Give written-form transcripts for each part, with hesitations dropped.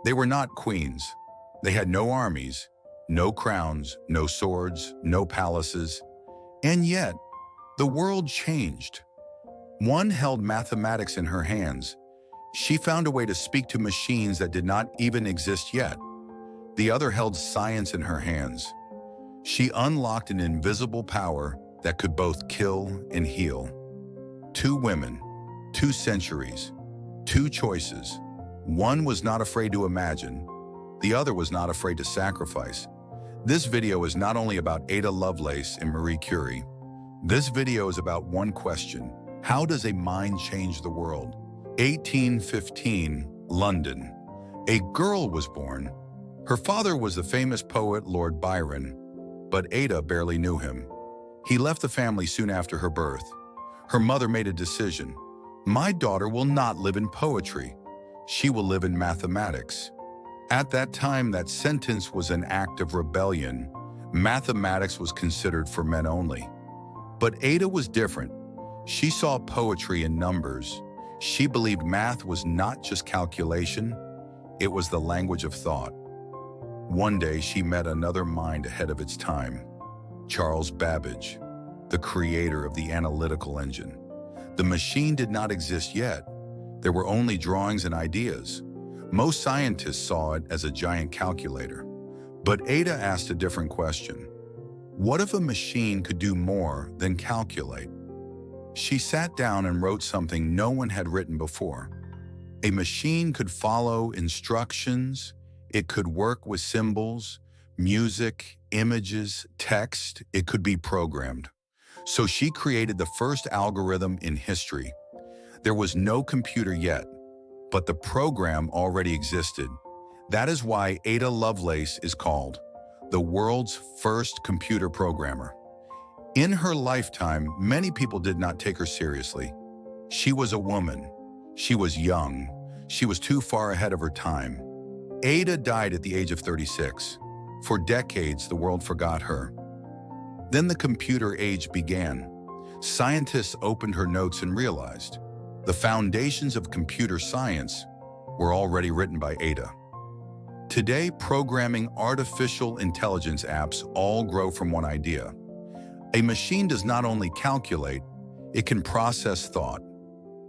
They were not queens. They had no armies, no crowns, no swords, no palaces. And yet, the world changed. One held mathematics in her hands. She found a way to speak to machines that did not even exist yet. The other held science in her hands. She unlocked an invisible power that could both kill and heal. Two women, 2 centuries, two choices. One was not afraid to imagine. The other was not afraid to sacrifice. This video is not only about Ada Lovelace and Marie Curie. This video is about one question: how does a mind change the world? 1815, London. A girl was born. Her father was the famous poet Lord Byron, but Ada barely knew him. He left the family soon after her birth. Her mother made a decision. My daughter will not live in poetry. She will live in mathematics. At that time, that sentence was an act of rebellion. Mathematics was considered for men only. But Ada was different. She saw poetry in numbers. She believed math was not just calculation, it was the language of thought. One day, she met another mind ahead of its time, Charles Babbage, the creator of the analytical engine. The machine did not exist yet. There were only drawings and ideas. Most scientists saw it as a giant calculator. But Ada asked a different question. What if a machine could do more than calculate? She sat down and wrote something no one had written before. A machine could follow instructions. It could work with symbols, music, images, text. It could be programmed. So she created the first algorithm in history. There was no computer yet, but the program already existed. That is why Ada Lovelace is called the world's first computer programmer. In her lifetime, many people did not take her seriously. She was a woman. She was young. She was too far ahead of her time. Ada died at the age of 36. For decades, the world forgot her. Then the computer age began. Scientists opened her notes and realized the foundations of computer science were already written by Ada. Today, programming artificial intelligence apps all grow from one idea. A machine does not only calculate, it can process thought.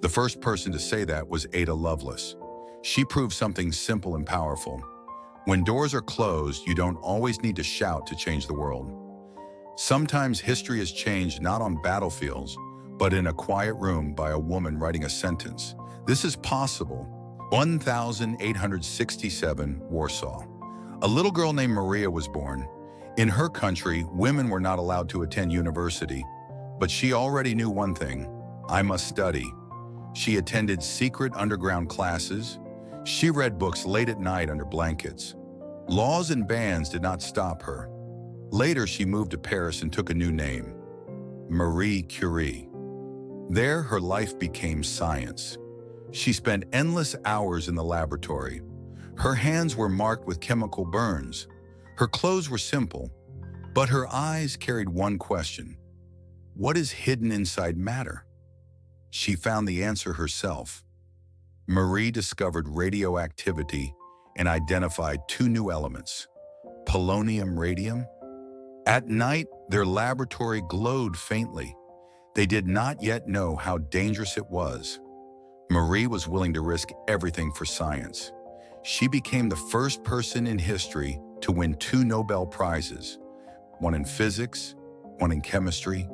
The first person to say that was Ada Lovelace. She proved something simple and powerful. When doors are closed, you don't always need to shout to change the world. Sometimes history is changed not on battlefields, but in a quiet room by a woman writing a sentence. This is possible. 1867, Warsaw. A little girl named Maria was born. In her country, women were not allowed to attend university, but she already knew one thing: I must study. She attended secret underground classes. She read books late at night under blankets. Laws and bans did not stop her. Later, she moved to Paris and took a new name, Marie Curie. There, her life became science. She spent endless hours in the laboratory. Her hands were marked with chemical burns. Her clothes were simple, but her eyes carried one question: what is hidden inside matter? She found the answer herself. Marie discovered radioactivity and identified 2 new elements, polonium-radium. At night, their laboratory glowed faintly. They did not yet know how dangerous it was. Marie was willing to risk everything for science. She became the first person in history to win 2 Nobel Prizes, one in physics, one in chemistry.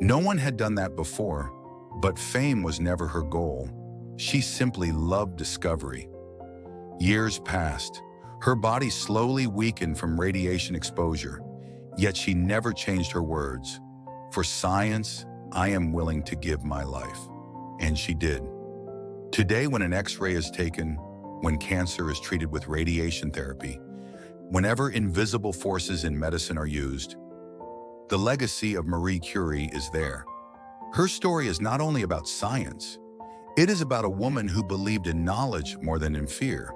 No one had done that before, but fame was never her goal. She simply loved discovery. Years passed. Her body slowly weakened from radiation exposure, yet she never changed her words. For science, I am willing to give my life. And she did. Today, when an X-ray is taken, when cancer is treated with radiation therapy, whenever invisible forces in medicine are used, the legacy of Marie Curie is there. Her story is not only about science, it is about a woman who believed in knowledge more than in fear.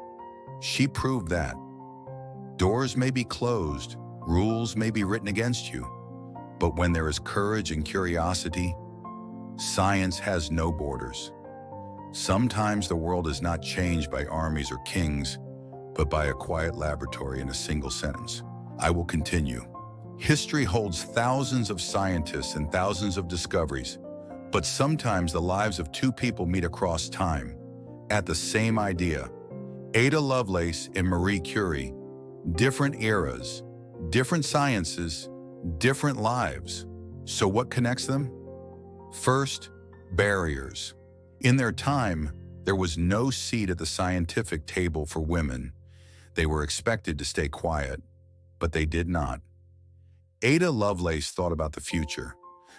She proved that doors may be closed, rules may be written against you, but when there is courage and curiosity, science has no borders. Sometimes the world is not changed by armies or kings, but by a quiet laboratory in a single sentence. I will continue. History holds thousands of scientists and thousands of discoveries, but sometimes the lives of two people meet across time at the same idea. Ada Lovelace and Marie Curie, different eras, different sciences, different lives. So what connects them? First, barriers. In their time, there was no seat at the scientific table for women. They were expected to stay quiet, but they did not. Ada Lovelace thought about the future.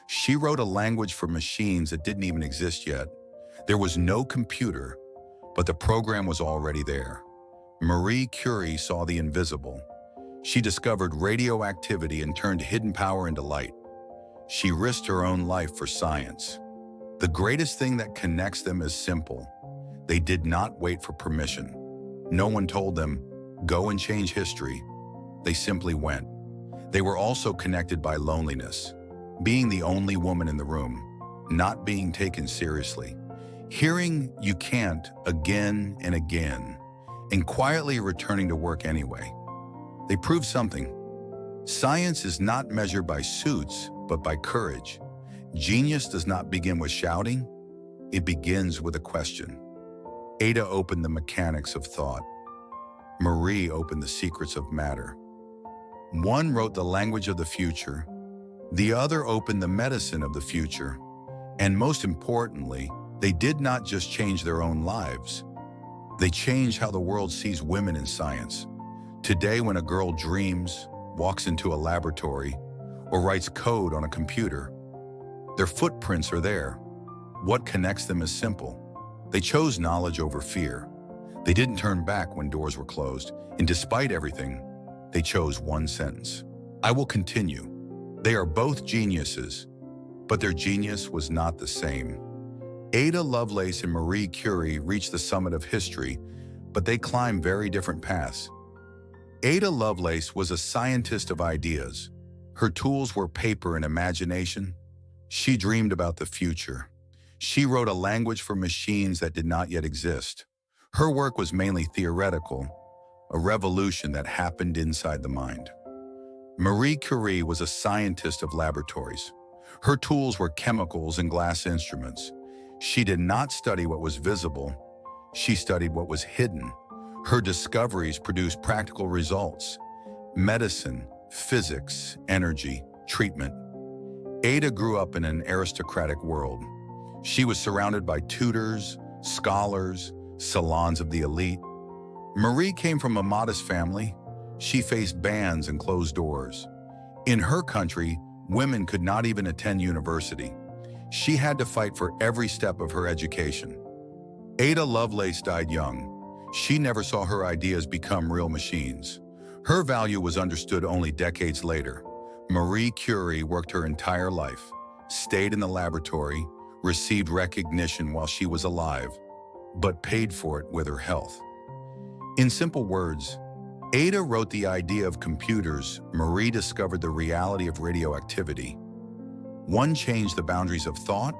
She wrote a language for machines that didn't even exist yet. There was no computer, but the program was already there. Marie Curie saw the invisible. She discovered radioactivity and turned hidden power into light. She risked her own life for science. The greatest thing that connects them is simple. They did not wait for permission. No one told them, go and change history. They simply went. They were also connected by loneliness, being the only woman in the room, not being taken seriously, hearing you can't again and again, and quietly returning to work anyway. They proved something. Science is not measured by suits, but by courage. Genius does not begin with shouting. It begins with a question. Ada opened the mechanics of thought. Marie opened the secrets of matter. One wrote the language of the future. The other opened the medicine of the future. And most importantly, they did not just change their own lives. They changed how the world sees women in science. Today, when a girl dreams, walks into a laboratory, or writes code on a computer, their footprints are there. What connects them is simple. They chose knowledge over fear. They didn't turn back when doors were closed, and despite everything, they chose one sentence. I will continue. They are both geniuses, but their genius was not the same. Ada Lovelace and Marie Curie reached the summit of history, but they climbed very different paths. Ada Lovelace was a scientist of ideas. Her tools were paper and imagination. She dreamed about the future. She wrote a language for machines that did not yet exist. Her work was mainly theoretical, a revolution that happened inside the mind. Marie Curie was a scientist of laboratories. Her tools were chemicals and glass instruments. She did not study what was visible. She studied what was hidden. Her discoveries produced practical results: medicine, physics, energy, treatment. Ada grew up in an aristocratic world. She was surrounded by tutors, scholars, salons of the elite. Marie came from a modest family. She faced bans and closed doors. In her country, women could not even attend university. She had to fight for every step of her education. Ada Lovelace died young. She never saw her ideas become real machines. Her value was understood only decades later. Marie Curie worked her entire life, stayed in the laboratory, received recognition while she was alive, but paid for it with her health. In simple words, Ada wrote the idea of computers. Marie discovered the reality of radioactivity. One changed the boundaries of thought,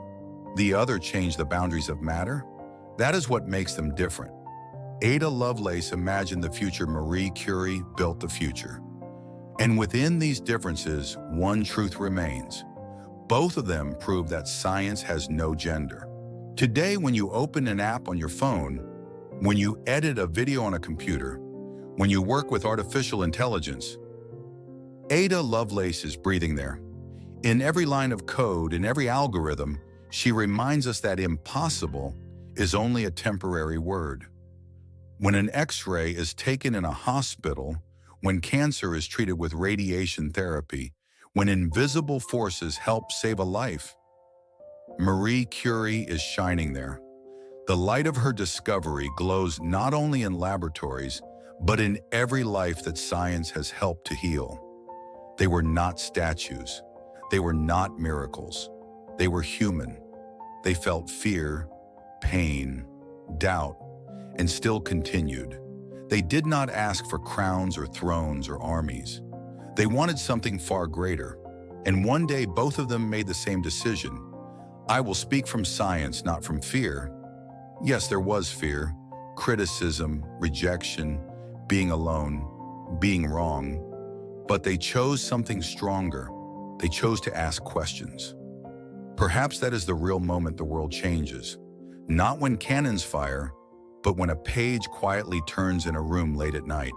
the other changed the boundaries of matter. That is what makes them different. Ada Lovelace imagined the future. Marie Curie built the future. And within these differences, one truth remains. Both of them prove that science has no gender. Today, when you open an app on your phone, when you edit a video on a computer, when you work with artificial intelligence, Ada Lovelace is breathing there. In every line of code, in every algorithm, she reminds us that impossible is only a temporary word. When an X-ray is taken in a hospital, when cancer is treated with radiation therapy, when invisible forces help save a life, Marie Curie is shining there. The light of her discovery glows not only in laboratories, but in every life that science has helped to heal. They were not statues. They were not miracles. They were human. They felt fear, pain, doubt, and still continued. They did not ask for crowns or thrones or armies. They wanted something far greater. And one day, both of them made the same decision. I will speak from science, not from fear. Yes, there was fear, criticism, rejection, being alone, being wrong, but they chose something stronger. They chose to ask questions. Perhaps that is the real moment the world changes. Not when cannons fire, but when a page quietly turns in a room late at night.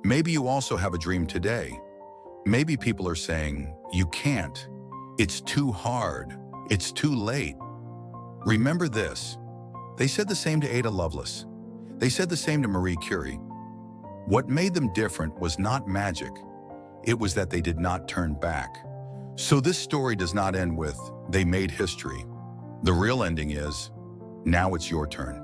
Maybe you also have a dream today. Maybe people are saying, you can't. It's too hard. It's too late. Remember this. They said the same to Ada Lovelace. They said the same to Marie Curie. What made them different was not magic. It was that they did not turn back. So this story does not end with, they made history. The real ending is, now it's your turn.